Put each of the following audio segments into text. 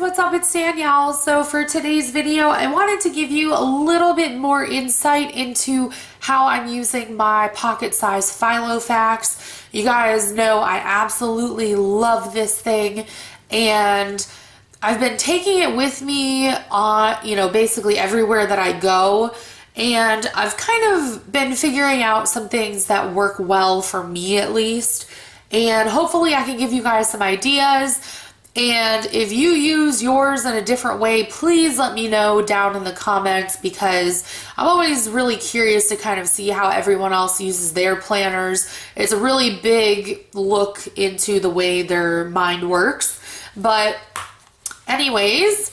what's up? It's Danielle. So for today's video, I wanted to give you a little bit more insight into how I'm using my pocket-sized Filofax. You guys know I absolutely love this thing, and I've been taking it with me on, basically everywhere that I go. And I've kind of been figuring out some things that work well for me, at least. And hopefully I can give you guys some ideas. And if you use yours in a different way, please let me know down in the comments, because I'm always really curious to kind of see how everyone else uses their planners. It's a really big look into the way their mind works. But anyways,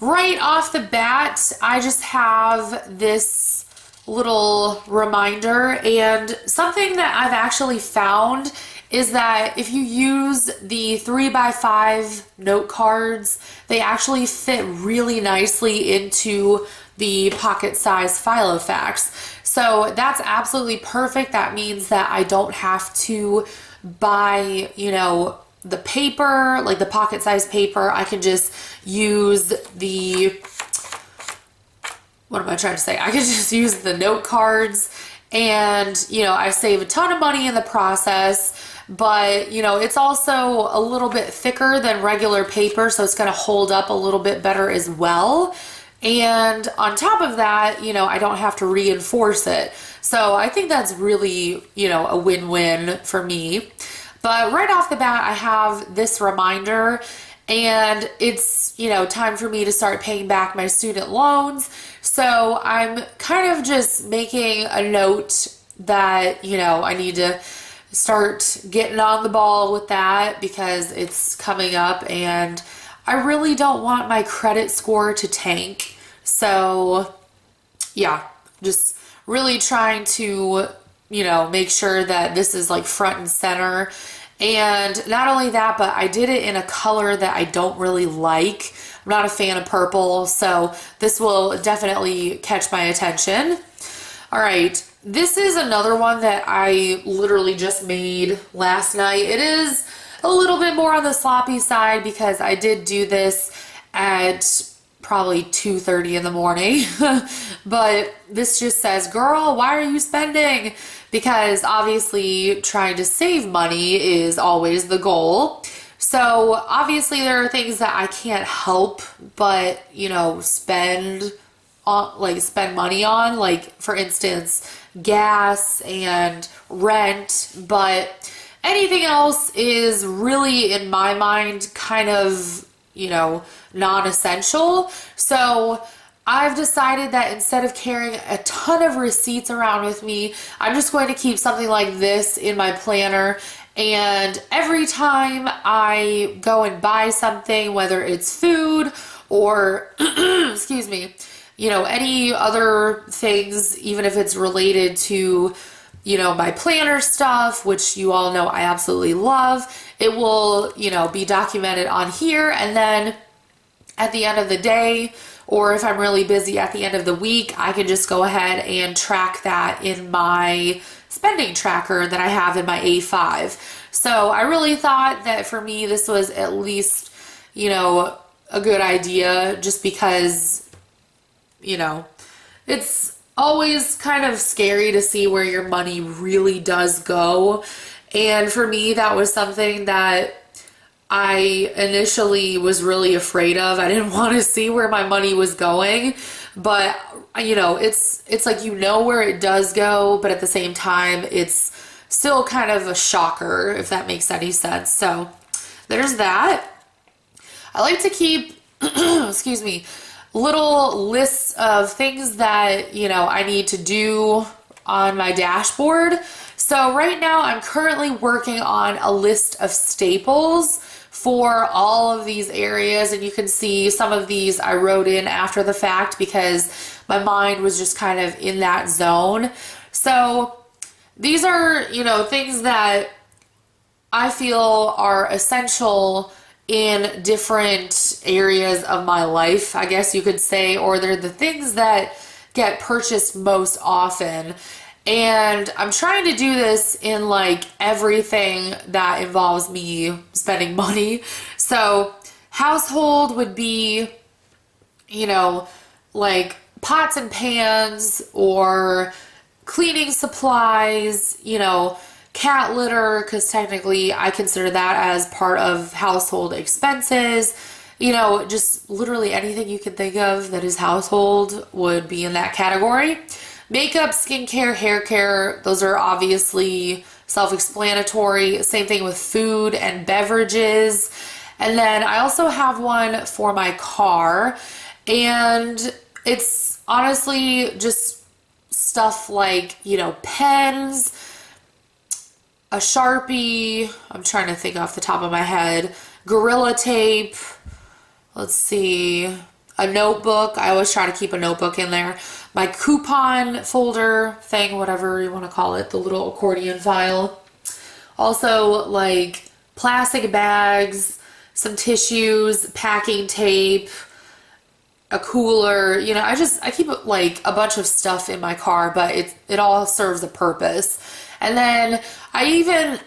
right off the bat, I just have this little reminder, and something that I've actually found is that if you use the 3x5 note cards, they actually fit really nicely into the pocket-sized Filofax. So that's absolutely perfect. That means that I don't have to buy, the paper, like the pocket-sized paper. I can just use the, what am I trying to say? I can just use the note cards, and, I save a ton of money in the process. But, it's also a little bit thicker than regular paper, so it's going to hold up a little bit better as well. And on top of that, I don't have to reinforce it. So I think that's really, a win-win for me. But right off the bat, I have this reminder, and it's, time for me to start paying back my student loans. So I'm kind of just making a note that, I need to start getting on the ball with that, because it's coming up and I really don't want my credit score to tank. So yeah, just really trying to, make sure that this is like front and center. And not only that, but I did it in a color that I don't really like. I'm not a fan of purple, so this will definitely catch my attention. All right. This is another one that I literally just made last night. It is a little bit more on the sloppy side because I did do this at probably 2:30 in the morning. But this just says, girl, why are you spending? Because obviously trying to save money is always the goal. So obviously there are things that I can't help but, spend money on, like for instance, gas and rent, but anything else is really, in my mind, kind of, non-essential. So I've decided that instead of carrying a ton of receipts around with me, I'm just going to keep something like this in my planner. And every time I go and buy something, whether it's food or, excuse me, any other things, even if it's related to, my planner stuff, which you all know I absolutely love, it will, be documented on here. And then at the end of the day, or if I'm really busy at the end of the week, I can just go ahead and track that in my spending tracker that I have in my A5. So I really thought that for me, this was at least, a good idea, just because, it's always kind of scary to see where your money really does go. And for me, that was something that I initially was really afraid of. I didn't want to see where my money was going, but it's like, where it does go, but at the same time, it's still kind of a shocker, if that makes any sense. So there's that. I like to keep, excuse me, little lists of things that, I need to do on my dashboard. So right now I'm currently working on a list of staples for all of these areas, and you can see some of these I wrote in after the fact because my mind was just kind of in that zone. So these are, things that I feel are essential in different areas of my life, I guess you could say, or they're the things that get purchased most often. And I'm trying to do this in like everything that involves me spending money. So Household would be, you know, like pots and pans or cleaning supplies, you know, cat litter, because technically I consider that as part of household expenses. You know, just literally anything you can think of that is household would be in that category. Makeup, skincare, hair care, those are obviously self-explanatory. Same thing with food and beverages. And then I also have one for my car, and it's honestly just stuff like, you know, pens, a Sharpie, I'm trying to think off the top of my head, Gorilla Tape, let's see, a notebook. I always try to keep a notebook in there. My coupon folder thing, whatever you want to call it, the little accordion file. Also, like plastic bags, some tissues, packing tape, a cooler. You know, I keep like a bunch of stuff in my car, but it all serves a purpose. And then I even,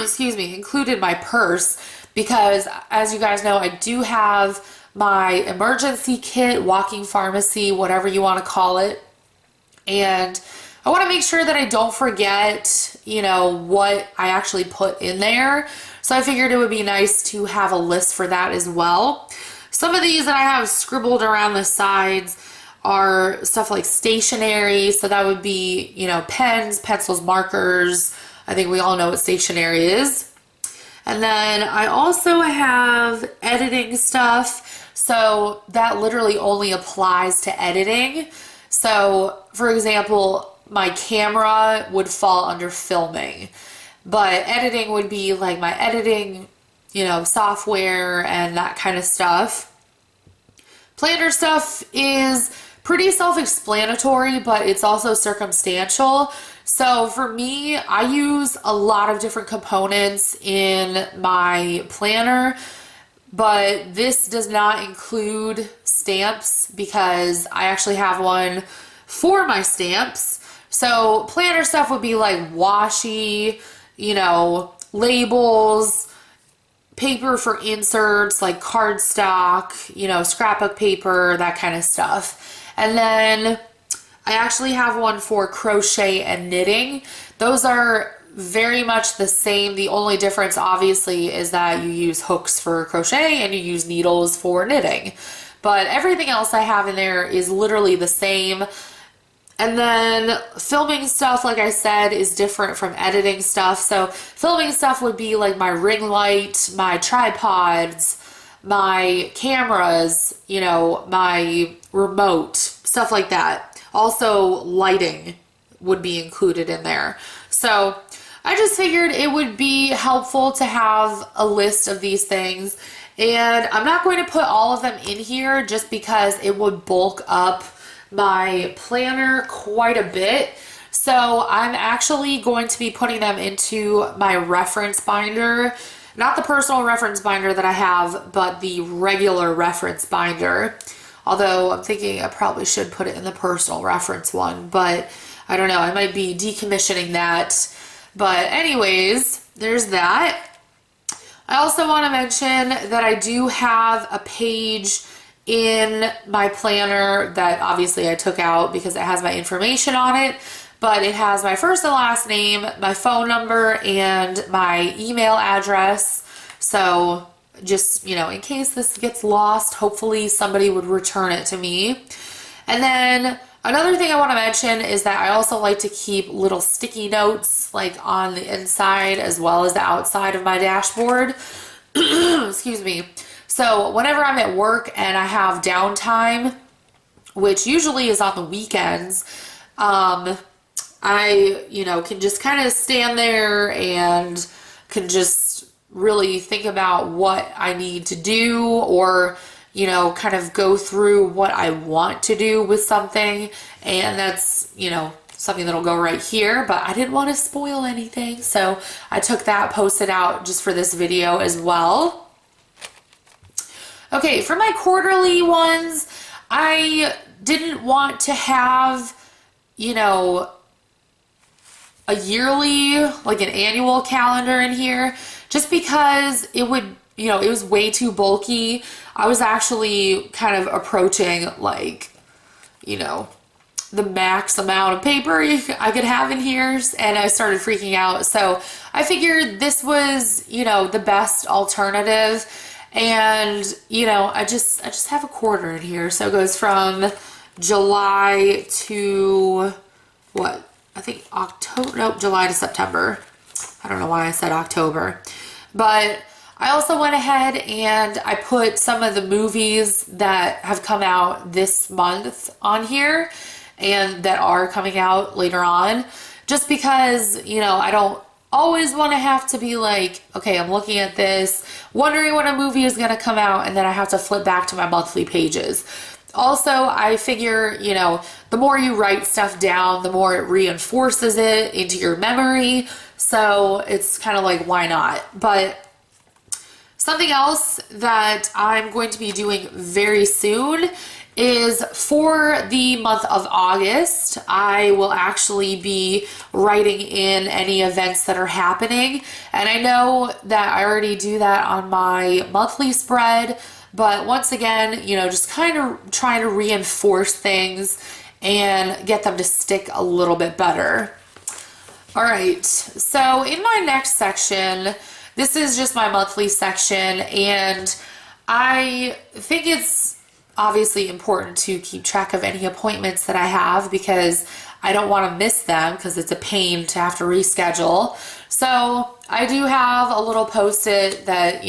excuse me, included my purse because, as you guys know, I do have my emergency kit, walking pharmacy, whatever you want to call it. And I want to make sure that I don't forget, you know, what I actually put in there. So I figured it would be nice to have a list for that as well. Some of these that I have scribbled around the sides are stuff like stationery. So that would be, you know, pens, pencils, markers. I think we all know what stationery is. And then I also have editing stuff. So that literally only applies to editing. So for example, my camera would fall under filming, but editing would be like my editing, you know, software and that kind of stuff. Planner stuff is pretty self-explanatory, but it's also circumstantial. So for me, I use a lot of different components in my planner, but this does not include stamps because I actually have one for my stamps. So planner stuff would be like washi, you know, labels, paper for inserts like cardstock, you know, scrapbook paper, that kind of stuff. And then I actually have one for crochet and knitting. Those are very much the same. The only difference obviously is that you use hooks for crochet and you use needles for knitting. But everything else I have in there is literally the same. And then filming stuff, like I said, is different from editing stuff. So filming stuff would be like my ring light, my tripods, my cameras, you know, my remote, stuff like that. Also, lighting would be included in there. So I just figured it would be helpful to have a list of these things. And I'm not going to put all of them in here just because it would bulk up my planner quite a bit. So I'm actually going to be putting them into my reference binder. Not the personal reference binder that I have, but the regular reference binder. Although I'm thinking I probably should put it in the personal reference one, but I don't know, I might be decommissioning that. But anyways, there's that. I also want to mention that I do have a page in my planner that obviously I took out because it has my information on it, but it has my first and last name, my phone number, and my email address. So just, you know, in case this gets lost, hopefully somebody would return it to me. And then another thing I want to mention is that I also like to keep little sticky notes like on the inside as well as the outside of my dashboard. Excuse me. So whenever I'm at work and I have downtime, which usually is on the weekends, I, you know, can just kind of stand there and can just really think about what I need to do, or, you know, kind of go through what I want to do with something. And that's, you know, something that'll go right here, but I didn't want to spoil anything. So I took that, posted out just for this video as well. Okay, for my quarterly ones, I didn't want to have, you know, a yearly, like an annual calendar in here, just because it would, it was way too bulky. I was actually kind of approaching like, the max amount of paper I could have in here, and I started freaking out. So I figured this was, the best alternative. And, I just have a quarter in here. So it goes from July to what? I think October, nope, July to September. I don't know why I said October. But I also went ahead and I put some of the movies that have come out this month on here and that are coming out later on, just because, I don't always want to have to be like, okay, I'm looking at this, wondering when a movie is going to come out, and then I have to flip back to my monthly pages. Also, I figure, the more you write stuff down, the more it reinforces it into your memory. So it's kind of like, why not? But something else that I'm going to be doing very soon is for the month of August, I will actually be writing in any events that are happening. And I know that I already do that on my monthly spread, but once again, just kind of trying to reinforce things and get them to stick a little bit better. All right, so in my next section, this is just my monthly section, and I think it's obviously important to keep track of any appointments that I have because I don't want to miss them because it's a pain to have to reschedule. So I do have a little post-it that,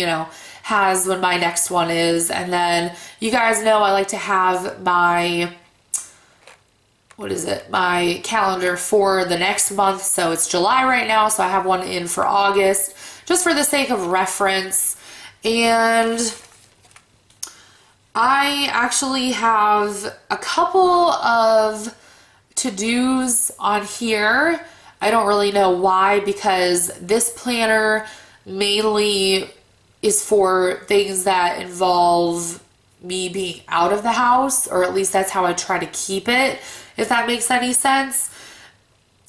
has when my next one is, and then you guys know I like to have my my calendar for the next month. So it's July right now, so I have one in for August just for the sake of reference. And I actually have a couple of to-dos on here. I don't really know why, because this planner mainly is for things that involve me being out of the house, or at least that's how I try to keep it, if that makes any sense.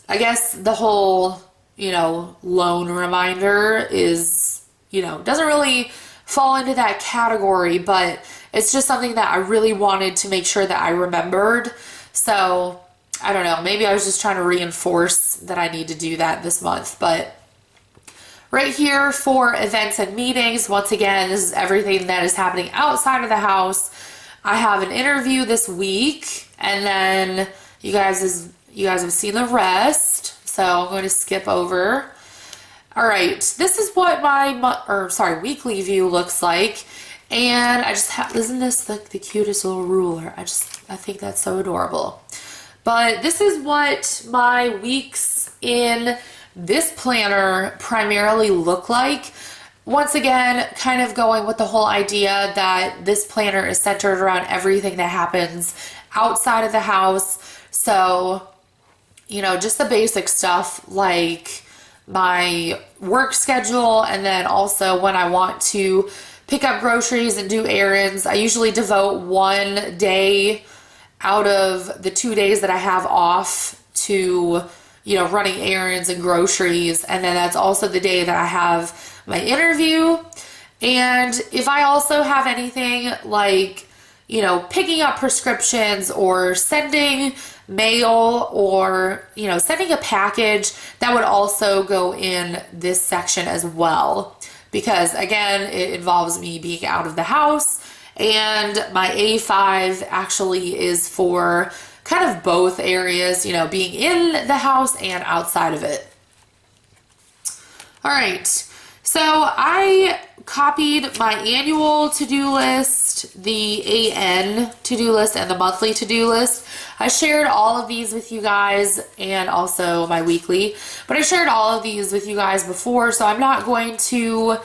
I guess the whole, loan reminder is, doesn't really fall into that category, but it's just something that I really wanted to make sure that I remembered. So I don't know, maybe I was just trying to reinforce that I need to do that this month. But right here for events and meetings, once again, this is everything that is happening outside of the house. I have an interview this week, and then you guys have seen the rest, so I'm going to skip over. All right, this is what my weekly view looks like, and I just have, isn't this the cutest little ruler? I think that's so adorable. But this is what my weeks in this planner primarily look like. Once again, kind of going with the whole idea that this planner is centered around everything that happens outside of the house. So, just the basic stuff like my work schedule, and then also when I want to pick up groceries and do errands. I usually devote one day out of the 2 days that I have off to, running errands and groceries. And then that's also the day that I have my interview. And if I also have anything like, picking up prescriptions or sending mail or, sending a package, that would also go in this section as well. Because again, it involves me being out of the house, and my A5 actually is for kind of both areas, being in the house and outside of it. All right, so I copied my annual to-do list, the AN to-do list, and the monthly to-do list. I shared all of these with you guys, and also my weekly, but I shared all of these with you guys before, so I'm not going to,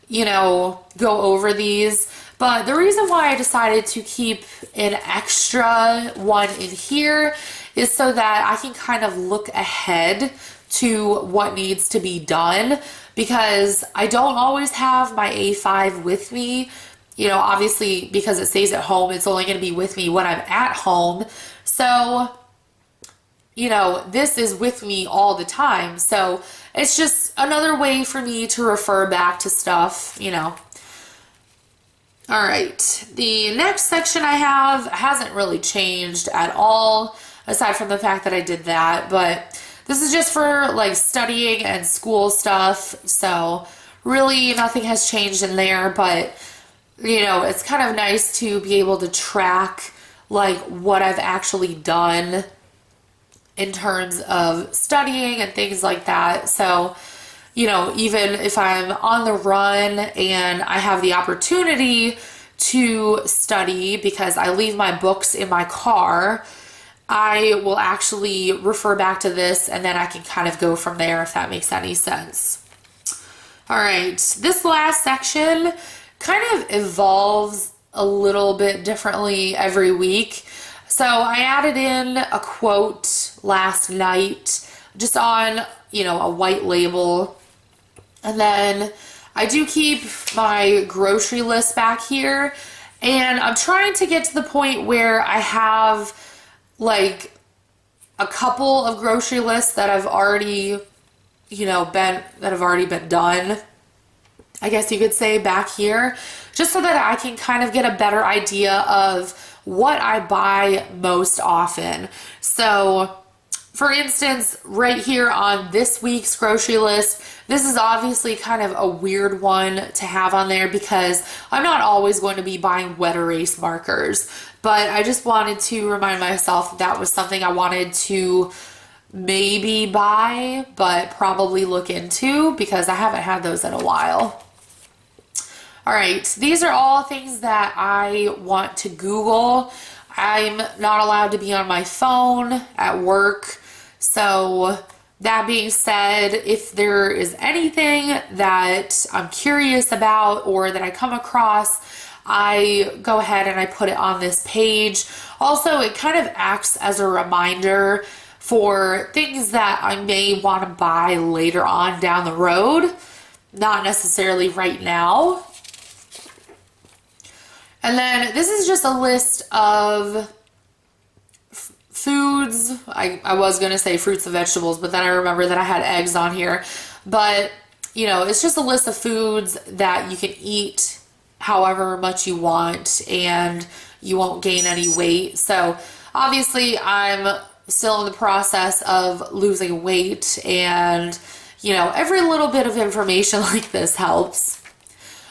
go over these. But the reason why I decided to keep an extra one in here is so that I can kind of look ahead to what needs to be done, because I don't always have my A5 with me. Obviously, because it stays at home, it's only going to be with me when I'm at home. So, this is with me all the time. So it's just another way for me to refer back to stuff, All right, the next section I have hasn't really changed at all, aside from the fact that I did that, but this is just for like studying and school stuff, so really nothing has changed in there, but you know, it's kind of nice to be able to track like what I've actually done in terms of studying and things like that. So, you know, even if I'm on the run and I have the opportunity to study because I leave my books in my car, I will actually refer back to this and then I can kind of go from there if that makes any sense. All right, this last section kind of evolves a little bit differently every week. So I added in a quote last night just on, you know, a white label. And then I do keep my grocery list back here. And I'm trying to get to the point where I have like a couple of grocery lists that I've already, you know, that have already been done, I guess you could say, back here, just so that I can kind of get a better idea of what I buy most often. So, for instance, right here on this week's grocery list, this is obviously kind of a weird one to have on there because I'm not always going to be buying wet erase markers, but I just wanted to remind myself that was something I wanted to maybe buy, but probably look into because I haven't had those in a while. All right, these are all things that I want to Google. I'm not allowed to be on my phone at work. So that being said, if there is anything that I'm curious about or that I come across, I go ahead and I put it on this page. Also, it kind of acts as a reminder for things that I may want to buy later on down the road, not necessarily right now. And then this is just a list of foods. I was going to say fruits and vegetables, but then I remember that I had eggs on here. But, you know, it's just a list of foods that you can eat however much you want and you won't gain any weight. So obviously I'm still in the process of losing weight, and, you know, every little bit of information like this helps.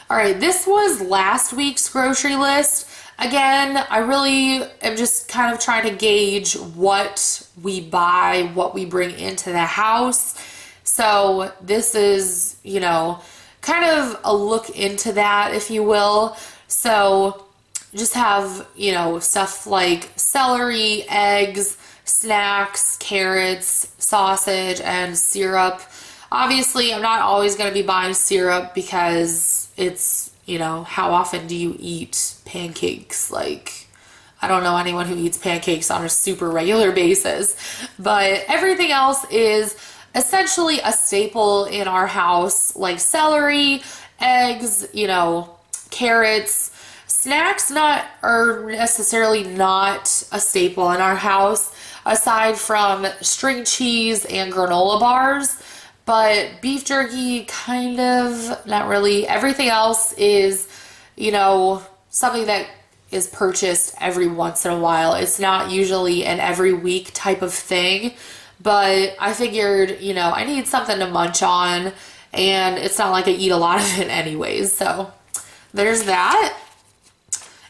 All right, this was last week's grocery list. Again, I really am just kind of trying to gauge what we buy, what we bring into the house. So this is, you know, kind of a look into that, if you will. So just have, you know, stuff like celery, eggs, snacks, carrots, sausage, and syrup. Obviously, I'm not always going to be buying syrup because it's, you know, how often do you eat pancakes? Like, I don't know anyone who eats pancakes on a super regular basis, but everything else is essentially a staple in our house, like celery, eggs, you know, carrots. Snacks are necessarily not a staple in our house, aside from string cheese and granola bars. But beef jerky, kind of, not really. Everything else is, you know, something that is purchased every once in a while. It's not usually an every week type of thing. But I figured, you know, I need something to munch on. And it's not like I eat a lot of it anyways. So there's that.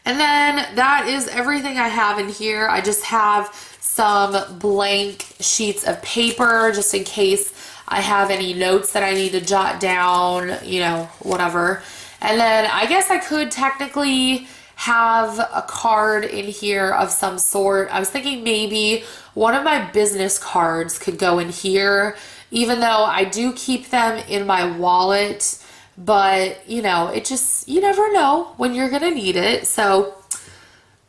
And then that is everything I have in here. I just have some blank sheets of paper just in case I have any notes that I need to jot down, you know, whatever. And then I guess I could technically have a card in here of some sort. I was thinking maybe one of my business cards could go in here, even though I do keep them in my wallet. But, you know, it just, you never know when you're going to need it. So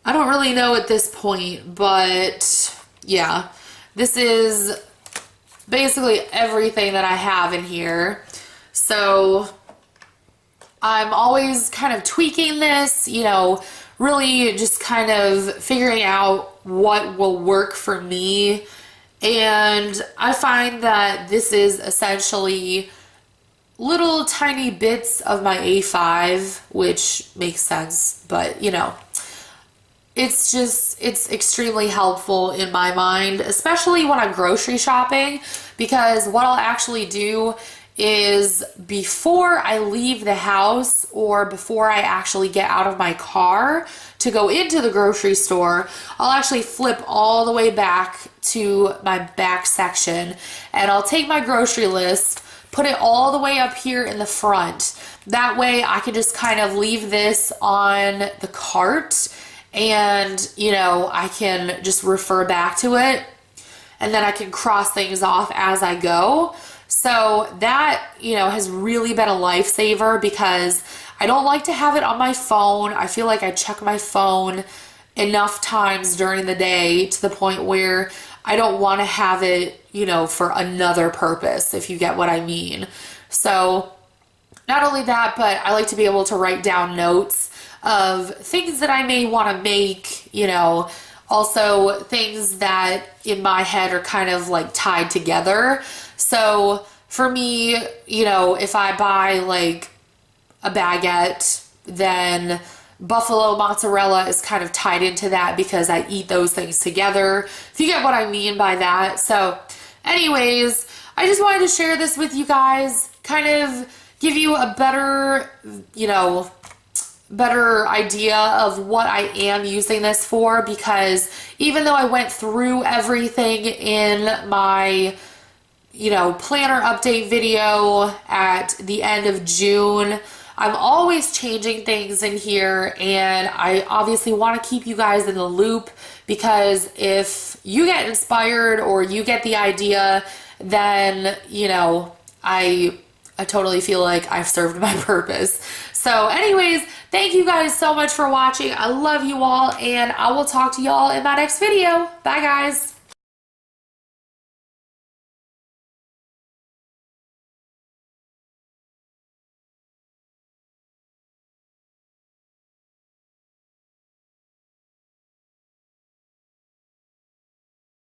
I don't really know at this point, but yeah, this is basically everything that I have in here. So I'm always kind of tweaking this, you know, really just kind of figuring out what will work for me. And I find that this is essentially little tiny bits of my A5, which makes sense, but you know, it's extremely helpful in my mind, especially when I'm grocery shopping, because what I'll actually do is before I leave the house or before I actually get out of my car to go into the grocery store, I'll actually flip all the way back to my back section and I'll take my grocery list, put it all the way up here in the front. That way I can just kind of leave this on the cart and, you know, I can just refer back to it and then I can cross things off as I go. So that, you know, has really been a lifesaver because I don't like to have it on my phone. I feel like I check my phone enough times during the day to the point where I don't want to have it, you know, for another purpose, if you get what I mean. So not only that, but I like to be able to write down notes of things that I may want to make, you know, also things that in my head are kind of like tied together. So for me, you know, if I buy like a baguette, then buffalo mozzarella is kind of tied into that because I eat those things together, if you get what I mean by that. So anyways, I just wanted to share this with you guys, kind of give you a better, you know, better idea of what I am using this for, because even though I went through everything in my, you know, planner update video at the end of June, I'm always changing things in here, and I obviously want to keep you guys in the loop, because if you get inspired or you get the idea, then, you know, I totally feel like I've served my purpose. So anyways, thank you guys so much for watching. I love you all, and I will talk to y'all in my next video. Bye guys.